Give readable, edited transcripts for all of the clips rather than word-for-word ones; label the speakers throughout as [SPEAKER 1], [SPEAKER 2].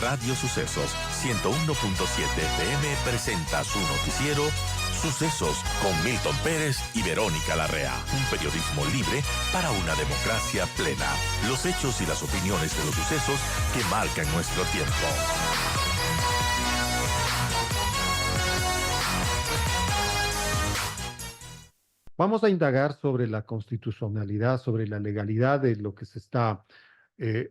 [SPEAKER 1] Radio Sucesos 101.7 FM presenta su noticiero Sucesos con Milton Pérez y Verónica Larrea. Un periodismo libre para una democracia plena. Los hechos y las opiniones de los sucesos que marcan nuestro tiempo.
[SPEAKER 2] Vamos a indagar sobre la constitucionalidad, sobre la legalidad de lo que se está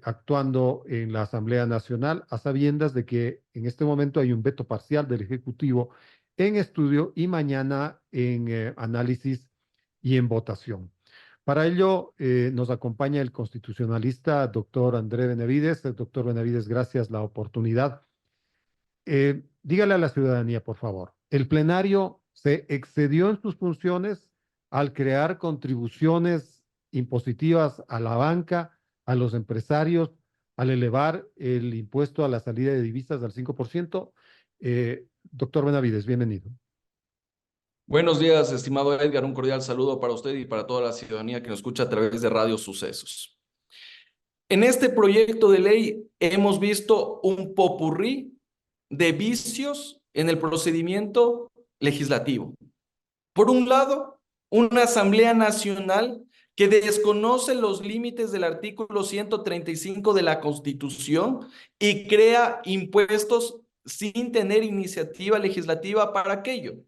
[SPEAKER 2] actuando en la Asamblea Nacional, a sabiendas de que en este momento hay un veto parcial del Ejecutivo en estudio y mañana en análisis y en votación. Para ello nos acompaña el constitucionalista doctor André Benavides. Doctor Benavides, gracias la oportunidad. Dígale a la ciudadanía, por favor, ¿el plenario se excedió en sus funciones al crear contribuciones impositivas a la banca, a los empresarios, al elevar el impuesto a la salida de divisas al 5%? Doctor Benavides, bienvenido.
[SPEAKER 3] Buenos días, estimado Edgar. Un cordial saludo para usted y para toda la ciudadanía que nos escucha a través de Radio Sucesos. En este proyecto de ley hemos visto un popurrí de vicios en el procedimiento legislativo. Por un lado, una Asamblea Nacional que desconoce los límites del artículo 135 de la Constitución y crea impuestos sin tener iniciativa legislativa para aquello.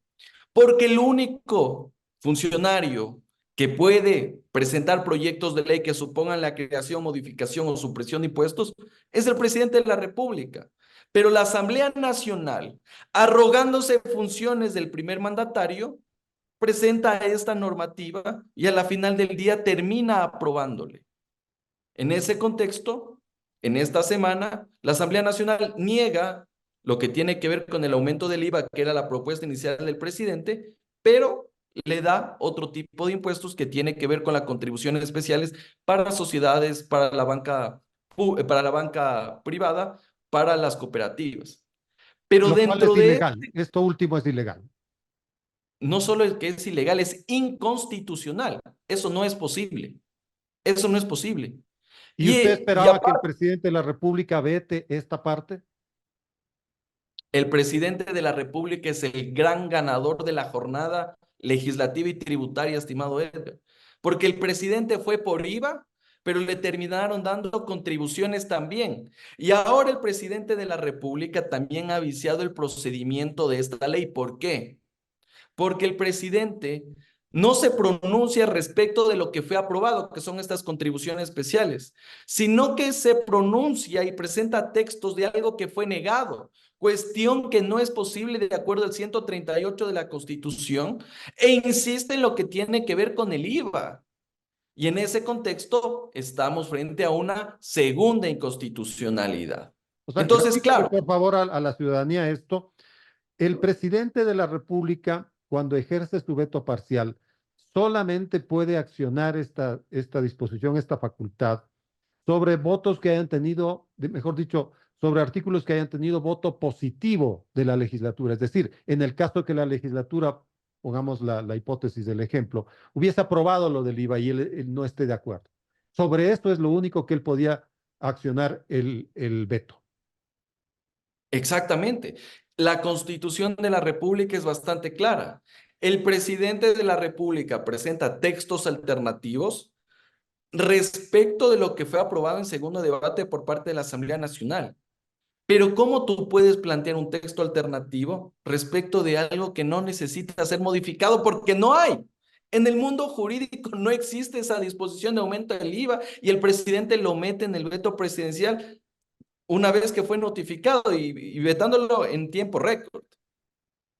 [SPEAKER 3] Porque el único funcionario que puede presentar proyectos de ley que supongan la creación, modificación o supresión de impuestos es el presidente de la República. Pero la Asamblea Nacional, arrogándose funciones del primer mandatario, presenta esta normativa y a la final del día termina aprobándole. En ese contexto, en esta semana, la Asamblea Nacional niega lo que tiene que ver con el aumento del IVA, que era la propuesta inicial del presidente, pero le da otro tipo de impuestos que tiene que ver con las contribuciones especiales para sociedades, para la banca privada, para las cooperativas. Pero
[SPEAKER 2] Lo cual
[SPEAKER 3] dentro
[SPEAKER 2] es ilegal. Esto último es ilegal.
[SPEAKER 3] No solo es que es ilegal, es inconstitucional. Eso no es posible. Eso no es posible.
[SPEAKER 2] ¿Y usted esperaba que el presidente de la República vete esta parte?
[SPEAKER 3] El presidente de la República es el gran ganador de la jornada legislativa y tributaria, estimado Edgar. Porque el presidente fue por IVA, pero le terminaron dando contribuciones también. Y ahora el presidente de la República también ha viciado el procedimiento de esta ley. ¿Por qué? Porque el presidente no se pronuncia respecto de lo que fue aprobado, que son estas contribuciones especiales, sino que se pronuncia y presenta textos de algo que fue negado, cuestión que no es posible de acuerdo al 138 de la Constitución, e insiste en lo que tiene que ver con el IVA. Y en ese contexto estamos frente a una segunda inconstitucionalidad.
[SPEAKER 2] O sea,
[SPEAKER 3] Entonces, claro.
[SPEAKER 2] por favor, a la ciudadanía esto. El presidente de la República, cuando ejerce su veto parcial, solamente puede accionar esta disposición, esta facultad, sobre votos que hayan tenido, mejor dicho, sobre artículos que hayan tenido voto positivo de la legislatura. Es decir, en el caso que la legislatura, pongamos la hipótesis del ejemplo, hubiese aprobado lo del IVA y él no esté de acuerdo. Sobre esto es lo único que él podía accionar el veto.
[SPEAKER 3] Exactamente. La Constitución de la República es bastante clara. El presidente de la República presenta textos alternativos respecto de lo que fue aprobado en segundo debate por parte de la Asamblea Nacional. Pero ¿cómo tú puedes plantear un texto alternativo respecto de algo que no necesita ser modificado? Porque no hay. En el mundo jurídico no existe esa disposición de aumento del IVA y el presidente lo mete en el veto presidencial una vez que fue notificado y vetándolo en tiempo récord.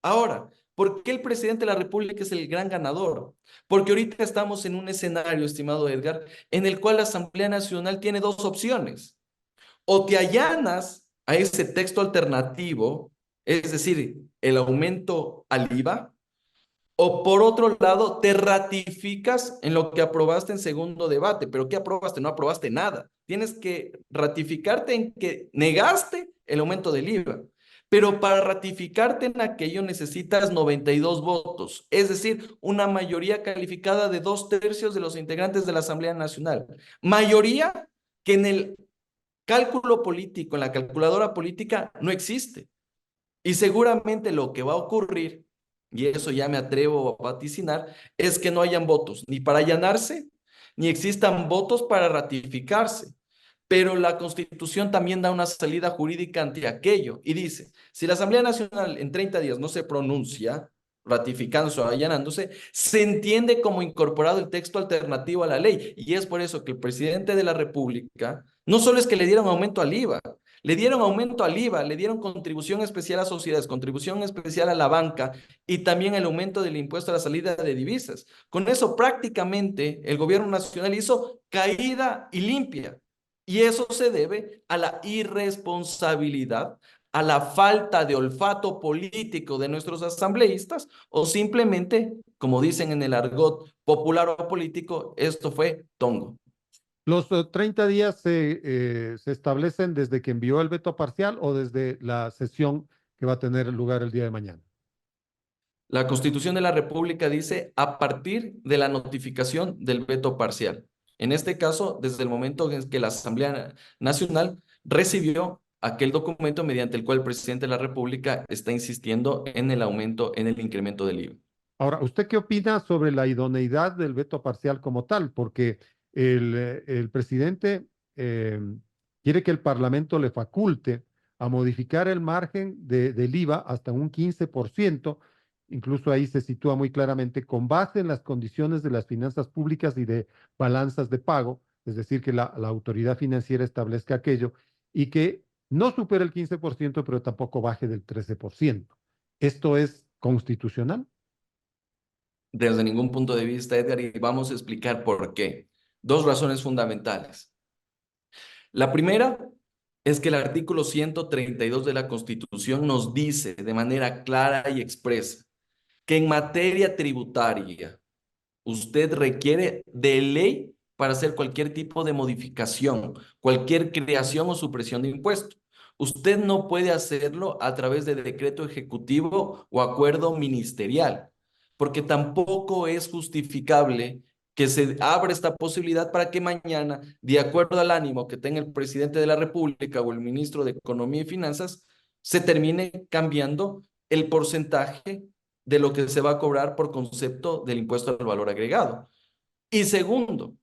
[SPEAKER 3] Ahora, ¿por qué el presidente de la República es el gran ganador? Porque ahorita estamos en un escenario, estimado Edgar, en el cual la Asamblea Nacional tiene dos opciones. O te allanas a ese texto alternativo, es decir, el aumento al IVA, o por otro lado, te ratificas en lo que aprobaste en segundo debate. ¿Pero qué aprobaste? No aprobaste nada. Tienes que ratificarte en que negaste el aumento del IVA. Pero para ratificarte en aquello necesitas 92 votos, es decir, una mayoría calificada de 2/3 de los integrantes de la Asamblea Nacional. Mayoría que en el cálculo político en la calculadora política no existe. Y seguramente lo que va a ocurrir, y eso ya me atrevo a vaticinar, es que no hayan votos ni para allanarse, ni existan votos para ratificarse. Pero la Constitución también da una salida jurídica ante aquello y dice, si la Asamblea Nacional en 30 días no se pronuncia, ratificándose o allanándose, se entiende como incorporado el texto alternativo a la ley. Y es por eso que el presidente de la República, no solo es que le dieron aumento al IVA, le dieron aumento al IVA, le dieron contribución especial a sociedades, contribución especial a la banca y también el aumento del impuesto a la salida de divisas. Con eso prácticamente el gobierno nacional hizo caída y limpia. Y eso se debe a la irresponsabilidad, a la falta de olfato político de nuestros asambleístas o simplemente, como dicen en el argot popular o político, esto fue tongo.
[SPEAKER 2] ¿Los 30 días se establecen desde que envió el veto parcial o desde la sesión que va a tener lugar el día de mañana?
[SPEAKER 3] La Constitución de la República dice a partir de la notificación del veto parcial. En este caso, desde el momento en que la Asamblea Nacional recibió aquel documento mediante el cual el presidente de la República está insistiendo en el aumento, en el incremento del IVA.
[SPEAKER 2] Ahora, ¿usted qué opina sobre la idoneidad del veto parcial como tal? Porque el presidente quiere que el Parlamento le faculte a modificar el margen del IVA hasta un 15%, incluso ahí se sitúa muy claramente, con base en las condiciones de las finanzas públicas y de balanzas de pago, es decir, que la autoridad financiera establezca aquello y que no supere el 15%, pero tampoco baje del 13%. ¿Esto es constitucional?
[SPEAKER 3] Desde ningún punto de vista, Edgar, y vamos a explicar por qué. Dos razones fundamentales. La primera es que el artículo 132 de la Constitución nos dice de manera clara y expresa que en materia tributaria usted requiere de ley para hacer cualquier tipo de modificación, cualquier creación o supresión de impuestos. Usted no puede hacerlo a través de decreto ejecutivo o acuerdo ministerial, porque tampoco es justificable que se abra esta posibilidad para que mañana, de acuerdo al ánimo que tenga el presidente de la República o el ministro de Economía y Finanzas, se termine cambiando el porcentaje de lo que se va a cobrar por concepto del impuesto al valor agregado. Y segundo,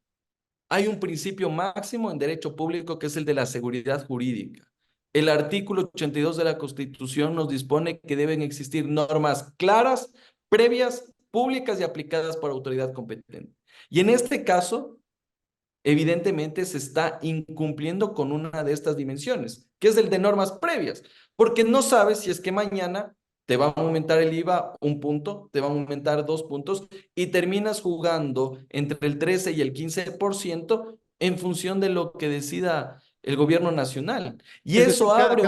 [SPEAKER 3] hay un principio máximo en derecho público que es el de la seguridad jurídica. El artículo 82 de la Constitución nos dispone que deben existir normas claras, previas, públicas y aplicadas por autoridad competente. Y en este caso, evidentemente se está incumpliendo con una de estas dimensiones, que es el de normas previas, porque no sabes si es que mañana te va a aumentar el IVA un punto, te va a aumentar 2 puntos y terminas jugando entre el 13 y el 15% en función de lo que decida el gobierno nacional. Y
[SPEAKER 2] Es decir,
[SPEAKER 3] eso abre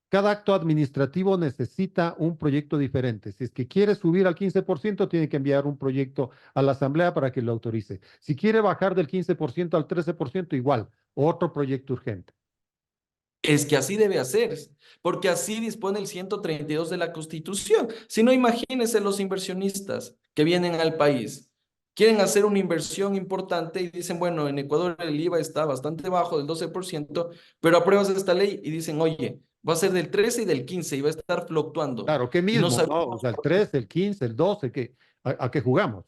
[SPEAKER 2] cada acto administrativo necesita un proyecto diferente. Si es que quiere subir al 15%, tiene que enviar un proyecto a la Asamblea para que lo autorice. Si quiere bajar del 15% al 13%, igual, otro proyecto urgente.
[SPEAKER 3] Es que así debe hacerse, porque así dispone el 132 de la Constitución. Si no, imagínense los inversionistas que vienen al país, quieren hacer una inversión importante y dicen, bueno, en Ecuador el IVA está bastante bajo, del 12%, pero apruebas esta ley y dicen, oye, va a ser del 13 y del 15 y va a estar fluctuando.
[SPEAKER 2] Claro, ¿qué
[SPEAKER 3] Y no
[SPEAKER 2] mismo? ¿No? O
[SPEAKER 3] sabemos.
[SPEAKER 2] sea, el 13, el 15, el 12, ¿a qué jugamos?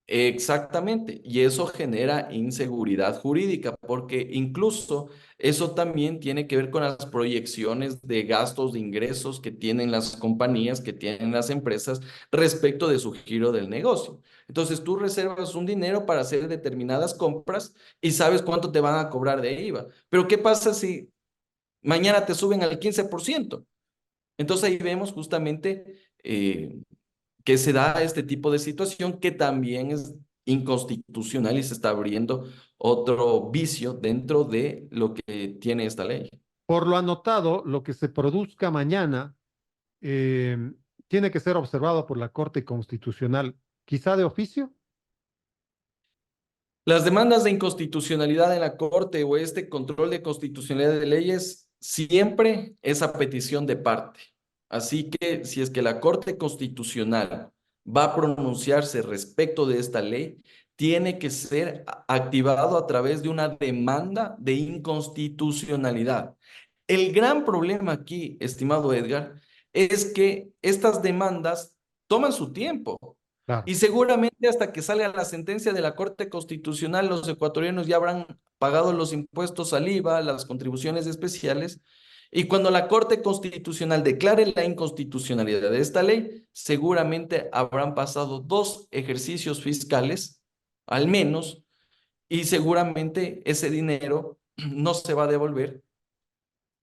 [SPEAKER 3] Exactamente, y eso genera inseguridad jurídica, porque incluso eso también tiene que ver con las proyecciones de gastos, de ingresos que tienen las compañías, que tienen las empresas respecto de su giro del negocio. Entonces tú reservas un dinero para hacer determinadas compras y sabes cuánto te van a cobrar de IVA. Pero ¿qué pasa si mañana te suben al 15%? Entonces ahí vemos justamente que se da este tipo de situación que también es inconstitucional y se está abriendo otro vicio dentro de lo que tiene esta ley.
[SPEAKER 2] Por lo anotado, lo que se produzca mañana eh, tiene que ser observado por la Corte Constitucional, quizá de oficio.
[SPEAKER 3] Las demandas de inconstitucionalidad en la Corte o este control de constitucionalidad de leyes siempre es a petición de parte. Así que si es que la Corte Constitucional va a pronunciarse respecto de esta ley, tiene que ser activado a través de una demanda de inconstitucionalidad. El gran problema aquí, estimado Edgar, es que estas demandas toman su tiempo
[SPEAKER 2] Claro.
[SPEAKER 3] y seguramente hasta que salga la sentencia de la Corte Constitucional, los ecuatorianos ya habrán pagado los impuestos al IVA, las contribuciones especiales, y cuando la Corte Constitucional declare la inconstitucionalidad de esta ley, seguramente habrán pasado 2 ejercicios fiscales, al menos, y seguramente ese dinero no se va a devolver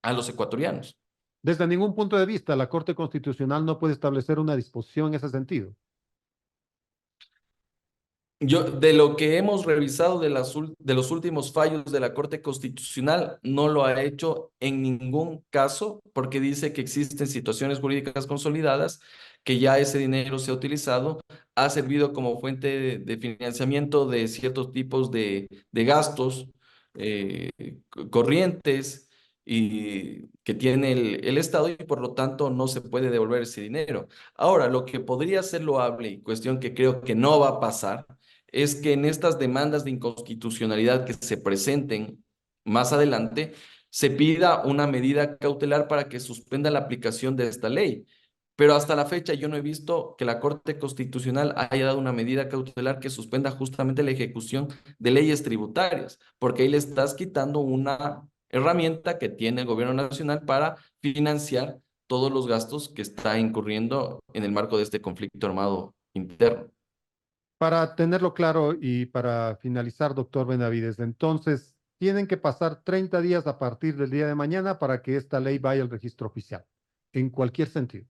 [SPEAKER 3] a los ecuatorianos.
[SPEAKER 2] Desde ningún punto de vista, la Corte Constitucional no puede establecer una disposición en ese sentido.
[SPEAKER 3] Yo, de lo que hemos revisado de los últimos fallos de la Corte Constitucional, no lo ha hecho en ningún caso porque dice que existen situaciones jurídicas consolidadas, que ya ese dinero se ha utilizado, ha servido como fuente de financiamiento de ciertos tipos de gastos eh, corrientes y que tiene el Estado y por lo tanto no se puede devolver ese dinero. Ahora, lo que podría ser loable y cuestión que creo que no va a pasar es que en estas demandas de inconstitucionalidad que se presenten más adelante, se pida una medida cautelar para que suspenda la aplicación de esta ley. Pero hasta la fecha yo no he visto que la Corte Constitucional haya dado una medida cautelar que suspenda justamente la ejecución de leyes tributarias, porque ahí le estás quitando una herramienta que tiene el gobierno nacional para financiar todos los gastos que está incurriendo en el marco de este conflicto armado interno.
[SPEAKER 2] Para tenerlo claro y para finalizar, doctor Benavides, entonces tienen que pasar 30 días a partir del día de mañana para que esta ley vaya al registro oficial, en cualquier sentido.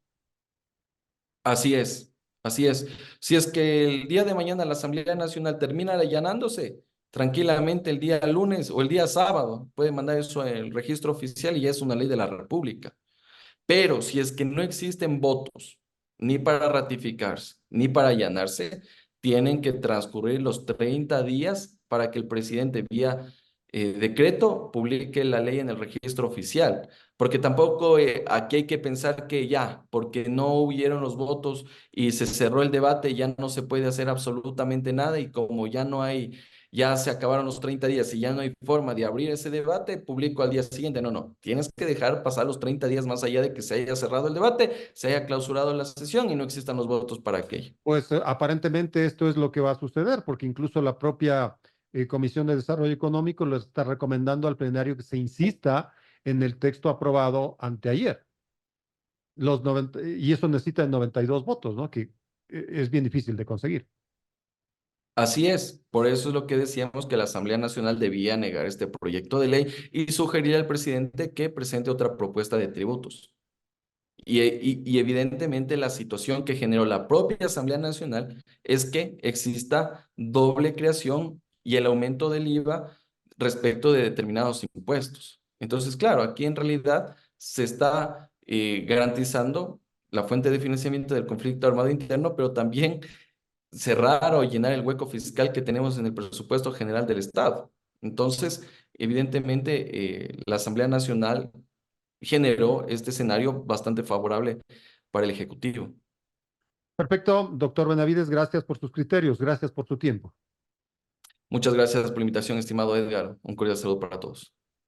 [SPEAKER 3] Así es, así es. Si es que el día de mañana la Asamblea Nacional termina allanándose, tranquilamente el día lunes o el día sábado puede mandar eso al registro oficial y ya es una ley de la República. Pero si es que no existen votos ni para ratificarse ni para allanarse, tienen que transcurrir los 30 días para que el presidente vía decreto publique la ley en el registro oficial. Porque tampoco aquí hay que pensar que ya, porque no hubieron los votos y se cerró el debate, ya no se puede hacer absolutamente nada y como ya no hay, ya se acabaron los 30 días y ya no hay forma de abrir ese debate, publico al día siguiente. No, no, tienes que dejar pasar los 30 días más allá de que se haya cerrado el debate, se haya clausurado la sesión y no existan los votos para aquello.
[SPEAKER 2] Pues aparentemente esto es lo que va a suceder, porque incluso la propia Comisión de Desarrollo Económico le está recomendando al plenario que se insista en el texto aprobado anteayer. Y eso necesita 92 votos, ¿no? Que es bien difícil de conseguir.
[SPEAKER 3] Así es, por eso es lo que decíamos que la Asamblea Nacional debía negar este proyecto de ley y sugerir al presidente que presente otra propuesta de tributos. Y evidentemente la situación que generó la propia Asamblea Nacional es que exista doble creación y el aumento del IVA respecto de determinados impuestos. Entonces, claro, aquí en realidad se está garantizando la fuente de financiamiento del conflicto armado interno, pero también cerrar o llenar el hueco fiscal que tenemos en el presupuesto general del Estado. Entonces, evidentemente, la Asamblea Nacional generó este escenario bastante favorable para el Ejecutivo.
[SPEAKER 2] Perfecto, doctor Benavides, gracias por sus criterios, gracias por su tiempo.
[SPEAKER 3] Muchas gracias por la invitación, estimado Edgar. Un cordial saludo para todos.